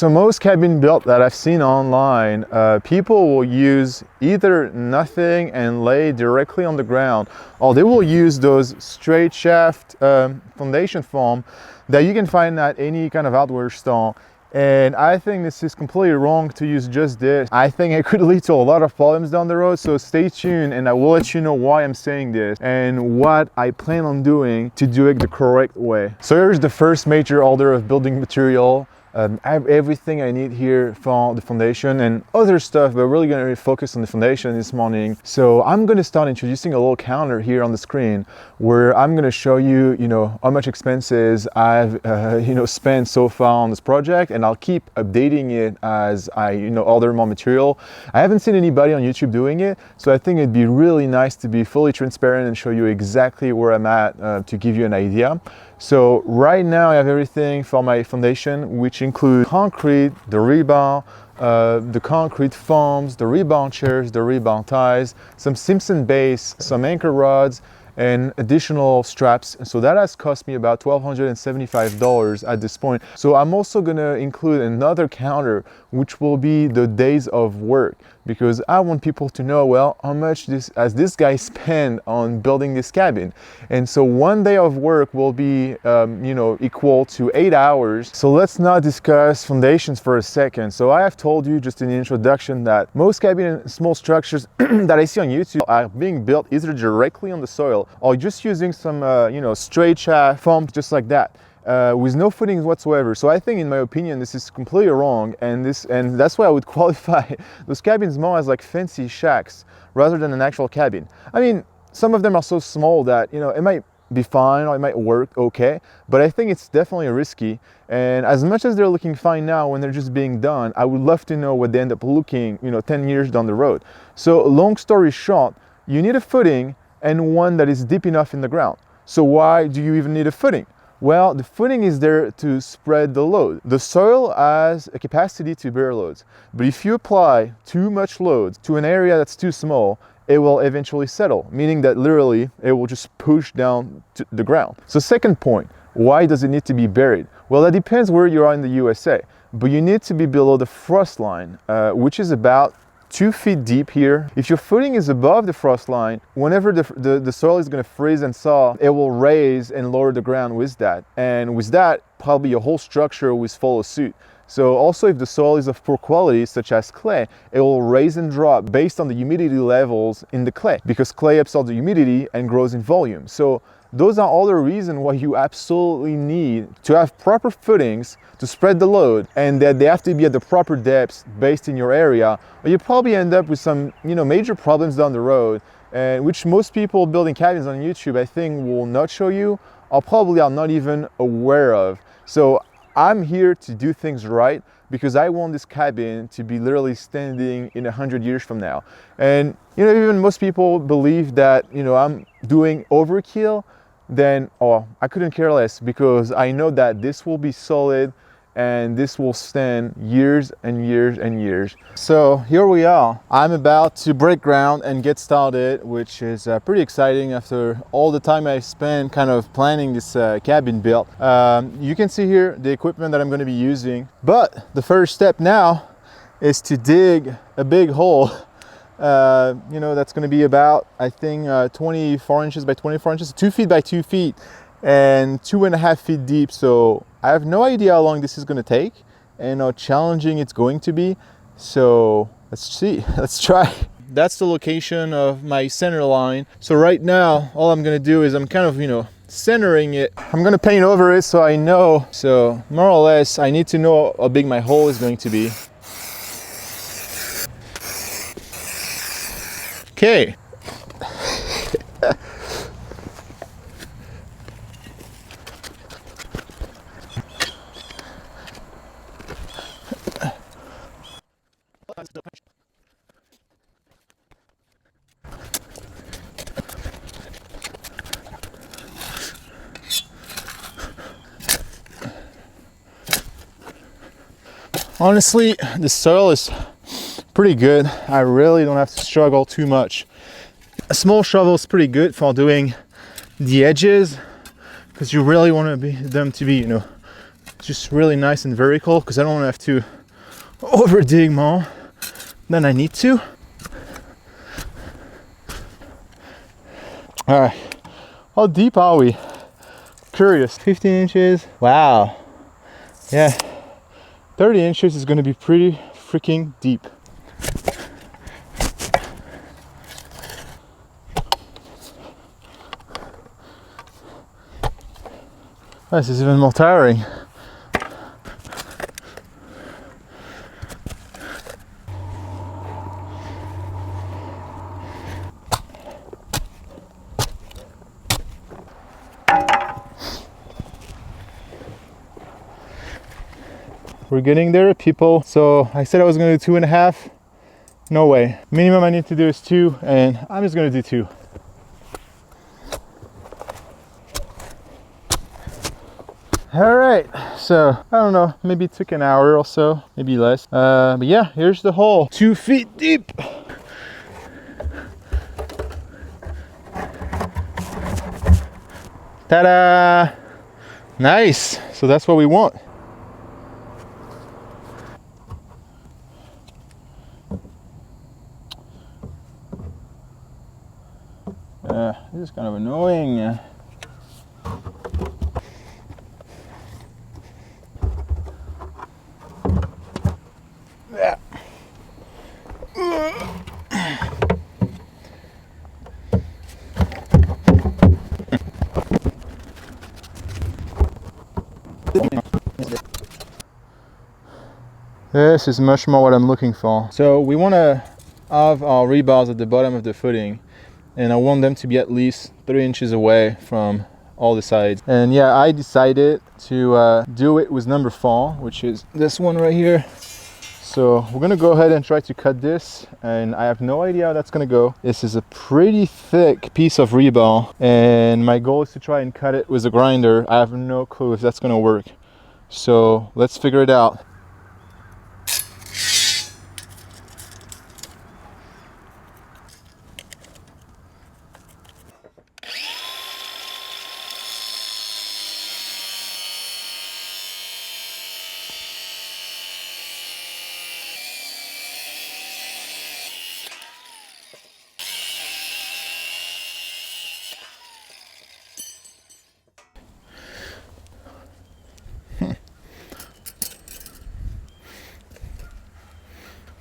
So most cabin built that I've seen online, people will use either nothing and lay directly on the ground, or they will use those straight shaft foundation foam that you can find at any kind of hardware store. And I think this is completely wrong to use just this. I think it could lead to a lot of problems down the road, so stay tuned and I will let you know why I'm saying this and what I plan on doing to do it the correct way. So here's the first major order of building material. I have everything I need here for the foundation and other stuff, but we're really going to focus on the foundation this morning. So I'm going to start introducing a little counter here on the screen where I'm going to show you, how much expenses I've, spent so far on this project, and I'll keep updating it as I, order more material. I haven't seen anybody on YouTube doing it, so I think it'd be really nice to be fully transparent and show you exactly where I'm at to give you an idea. So right now I have everything for my foundation, which include concrete, the rebar, the concrete foams, the rebar chairs, the rebar ties, some Simpson base, some anchor rods, and additional straps. So that has cost me about $1,275 at this point. So I'm also gonna include another counter, which will be the days of work, because I want people to know, well, how much has this guy spent on building this cabin. And so one day of work will be equal to 8 hours. So let's now discuss foundations for a second. So I have told you just in the introduction that most cabin and small structures that I see on YouTube are being built either directly on the soil or just using some straight shaft foam just like that. With no footings whatsoever. So I think, in my opinion, this is completely wrong, and that's why I would qualify those cabins more as like fancy shacks rather than an actual cabin. I mean, some of them are so small that it might be fine or it might work okay, but I think it's definitely risky. And as much as they're looking fine now when they're just being done, I would love to know what they end up looking 10 years down the road. So long story short, you need a footing and one that is deep enough in the ground. So why do you even need a footing? Well, the footing is there to spread the load. The soil has a capacity to bear loads, but if you apply too much load to an area that's too small, it will eventually settle, meaning that literally it will just push down to the ground. So second point, why does it need to be buried? Well, that depends where you are in the USA, but you need to be below the frost line, which is about 2 feet deep here. If your footing is above the frost line, whenever the soil is going to freeze and thaw, it will raise and lower the ground with that. And with that, probably your whole structure will follow suit. So also, if the soil is of poor quality, such as clay, it will raise and drop based on the humidity levels in the clay, because clay absorbs the humidity and grows in volume. So those are all the reasons why you absolutely need to have proper footings to spread the load, and that they have to be at the proper depths based in your area, or you probably end up with some major problems down the road, which most people building cabins on YouTube I think will not show you, or probably are not even aware of. So I'm here to do things right, because I want this cabin to be literally standing in 100 years from now. And even most people believe that I'm doing overkill, then I couldn't care less, because I know that this will be solid and this will stand years and years and years. So here we are. I'm about to break ground and get started, which is pretty exciting after all the time I spent kind of planning this cabin build. You can see here the equipment that I'm going to be using, but the first step now is to dig a big hole. That's going to be about, I think, 24 inches by 24 inches, 2 feet by 2 feet, and 2.5 feet deep. So I have no idea how long this is going to take and how challenging it's going to be. So let's see, let's try. That's the location of my center line. So right now, all I'm going to do is I'm kind of, centering it. I'm going to paint over it so I know. So more or less, I need to know how big my hole is going to be. Okay. Honestly, the soil is pretty good. I really don't have to struggle too much. A small shovel is pretty good for doing the edges, because you really want them to be, just really nice and vertical because I don't want to have to over dig more than I need to. All right, how deep are we? Curious. 15 inches. Wow. Yeah, 30 inches is going to be pretty freaking deep. This is even more tiring. We're getting there, people. So I said I was gonna do 2.5. No way. Minimum I need to do is 2, and I'm just gonna do 2. All right, so I don't know, maybe it took an hour or so, maybe less. But yeah, here's the hole, 2 feet deep. Ta-da! Nice, so that's what we want. This is kind of annoying. Yeah. This is much more what I'm looking for. So we want to have our rebars at the bottom of the footing, and I want them to be at least 3 inches away from all the sides. And yeah, I decided to do it with number 4, which is this one right here. So we're gonna go ahead and try to cut this, and I have no idea how that's gonna go. This is a pretty thick piece of rebar, and my goal is to try and cut it with a grinder. I have no clue if that's gonna work. So let's figure it out.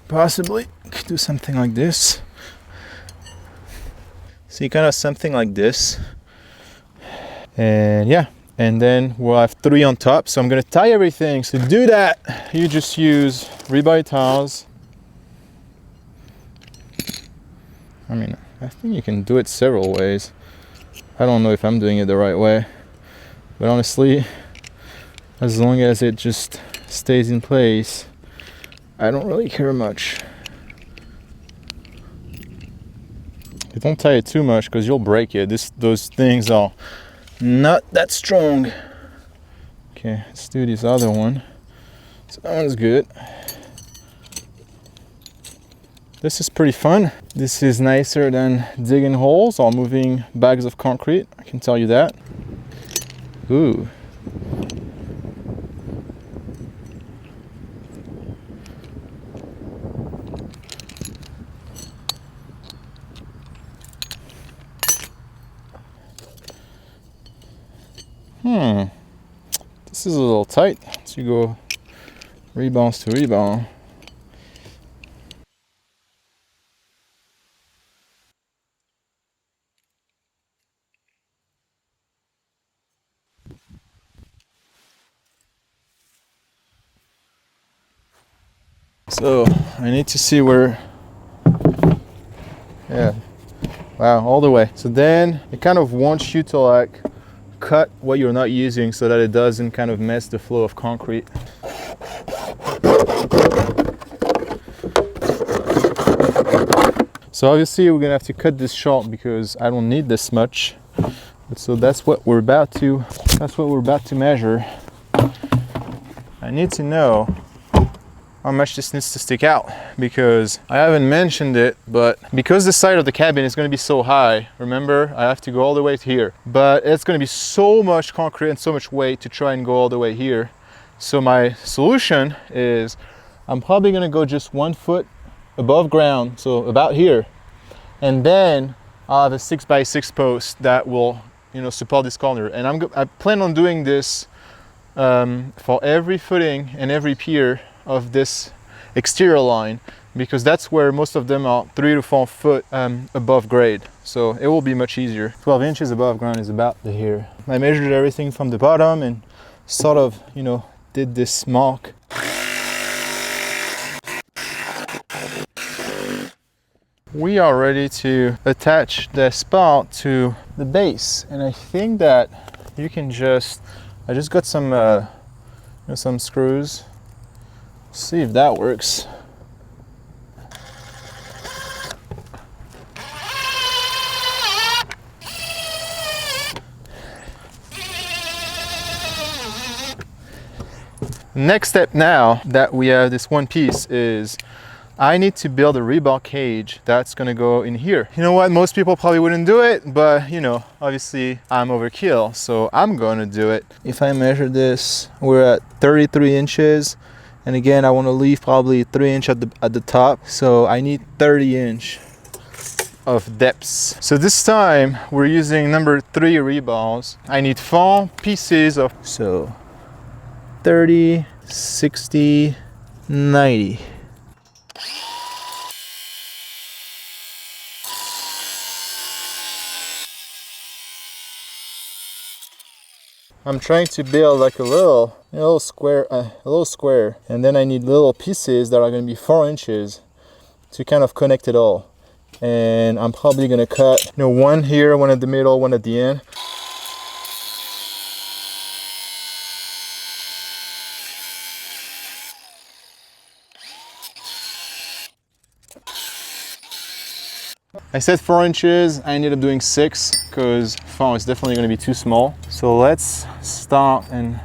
Possibly could do something like this. See, kind of something like this. And yeah, and then we'll have 3 on top. So I'm gonna tie everything. So to do that, you just use rebar ties. I mean, I think you can do it several ways. I don't know if I'm doing it the right way, but honestly, as long as it just stays in place, I don't really care much. You don't tie it too much because you'll break it. Those things are not that strong. Okay, let's do this other one. So that one's good. This is pretty fun. This is nicer than digging holes or moving bags of concrete, I can tell you that. Ooh. This is a little tight, so you go rebounds to rebound. So I need to see where, yeah, wow, all the way. So then it kind of wants you to like cut what you're not using so that it doesn't kind of mess the flow of concrete. So obviously we're gonna have to cut this short because I don't need this much. So that's what we're about to measure. I need to know how much this needs to stick out, because I haven't mentioned it, but because the side of the cabin is going to be so high, remember, I have to go all the way to here, but it's going to be so much concrete and so much weight to try and go all the way here. So my solution is I'm probably gonna go just 1 foot above ground, so about here, and then I'll have a 6x6 post that will, support this corner. And I plan on doing this for every footing and every pier of this exterior line, because that's where most of them are 3 to 4 foot above grade. So it will be much easier. 12 inches above ground is about here. I measured everything from the bottom and sort of, did this mark. We are ready to attach the spout to the base, and I think that you can I just got some screws. See if that works. Next step, now that we have this one piece, is I need to build a rebar cage that's gonna go in here. You know what, most people probably wouldn't do it, but obviously I'm overkill, so I'm gonna do it. If I measure this, we're at 33 inches. And again, I wanna leave probably 3 inch at the top. So I need 30 inch of depths. So this time we're using number 3 rebars. I need 4 pieces of, so 30, 60, 90. I'm trying to build like a little square, and then I need little pieces that are going to be 4 inches to kind of connect it all. And I'm probably going to cut, one here, one at the middle, one at the end. I said 4 inches, I ended up doing 6 because 4 is definitely going to be too small. So let's start, and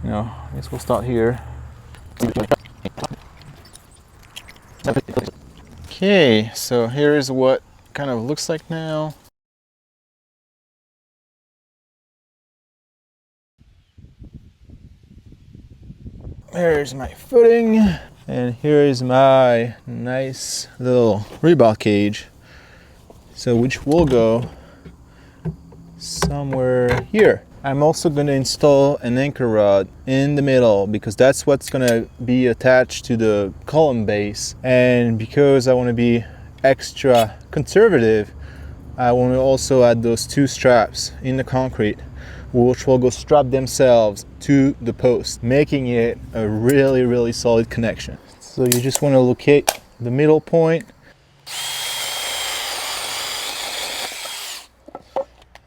I guess we'll start here. Okay, so here's what kind of looks like now. Here's my footing, and here is my nice little rebar cage. So which will go somewhere here. I'm also going to install an anchor rod in the middle because that's what's going to be attached to the column base. And because I want to be extra conservative, I want to also add those 2 straps in the concrete, which will go strap themselves to the post, making it a really, really solid connection. So you just want to locate the middle point.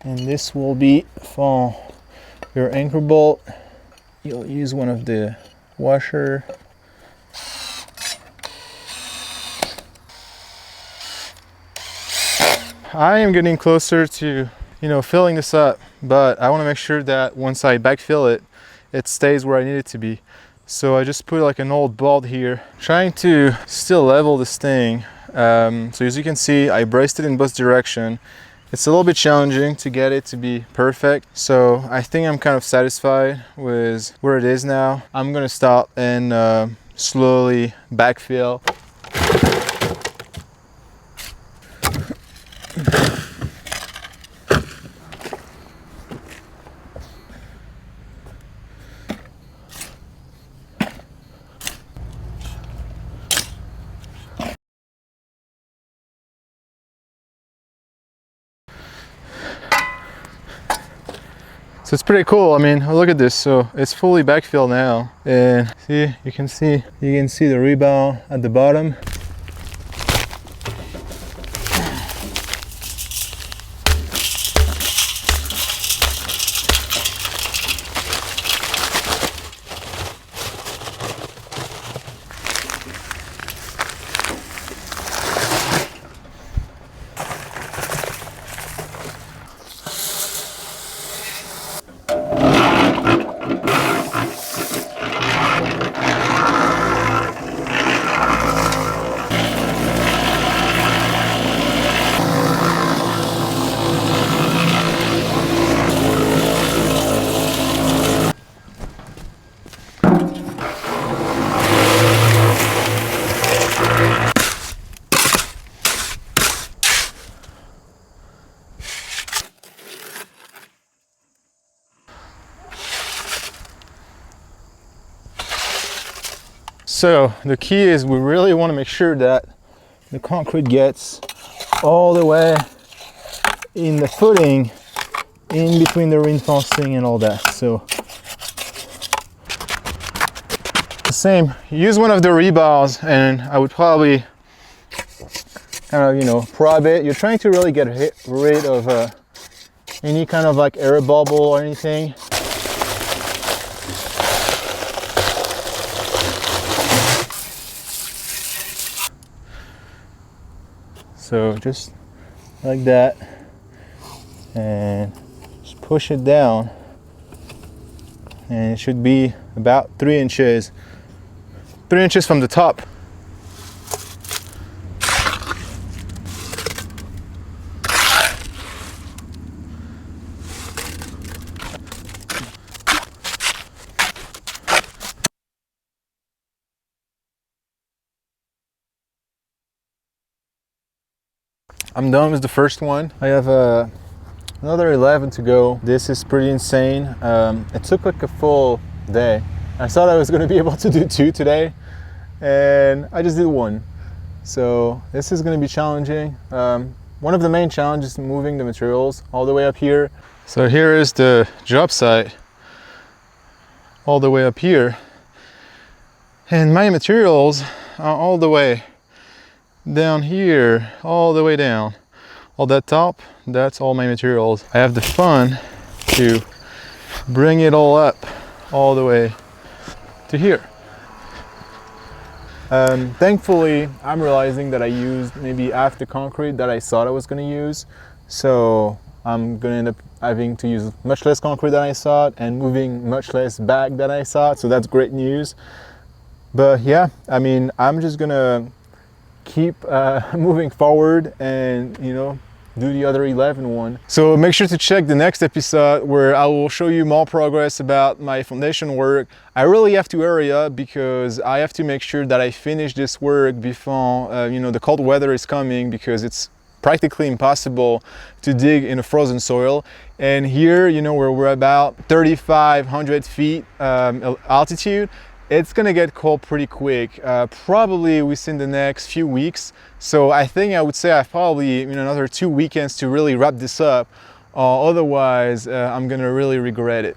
And this will be for your anchor bolt. You'll use one of the washer. I am getting closer to, filling this up, but I want to make sure that once I backfill it, it stays where I need it to be. So I just put like an old bolt here, trying to still level this thing. So as you can see, I braced it in both directions. It's a little bit challenging to get it to be perfect, so I think I'm kind of satisfied with where it is now. I'm gonna start and slowly backfill. So it's pretty cool. I mean, look at this. So it's fully backfilled now, and you can see the rebar at the bottom. So the key is we really want to make sure that the concrete gets all the way in the footing, in between the reinforcing and all that. So the same, use one of the rebars, and I would probably kind of, prob it. You're trying to really get rid of any kind of like air bubble or anything. So just like that, and just push it down, and it should be about 3 inches from the top. I'm done with the first one. I have another 11 to go. This is pretty insane. It took like a full day. I thought I was going to be able to do 2 today, and I just did 1. So this is going to be challenging. One of the main challenges is moving the materials all the way up here. So here is the job site all the way up here, and my materials are all the way down here, all the way down. All that top, that's all my materials. I have the fun to bring it all up all the way to here. Thankfully, I'm realizing that I used maybe half the concrete that I thought I was going to use, so I'm going to end up having to use much less concrete than I thought and moving much less back than I thought, so that's great news. But yeah, I mean, I'm just gonna keep moving forward and do the other 11 one. So make sure to check the next episode where I will show you more progress about my foundation work. I really have to hurry up because I have to make sure that I finish this work before the cold weather is coming, because it's practically impossible to dig in a frozen soil. And here, where we're about 3,500 feet altitude, it's gonna get cold pretty quick, probably within the next few weeks. So I think I would say I have probably another 2 weekends to really wrap this up, otherwise I'm gonna really regret it.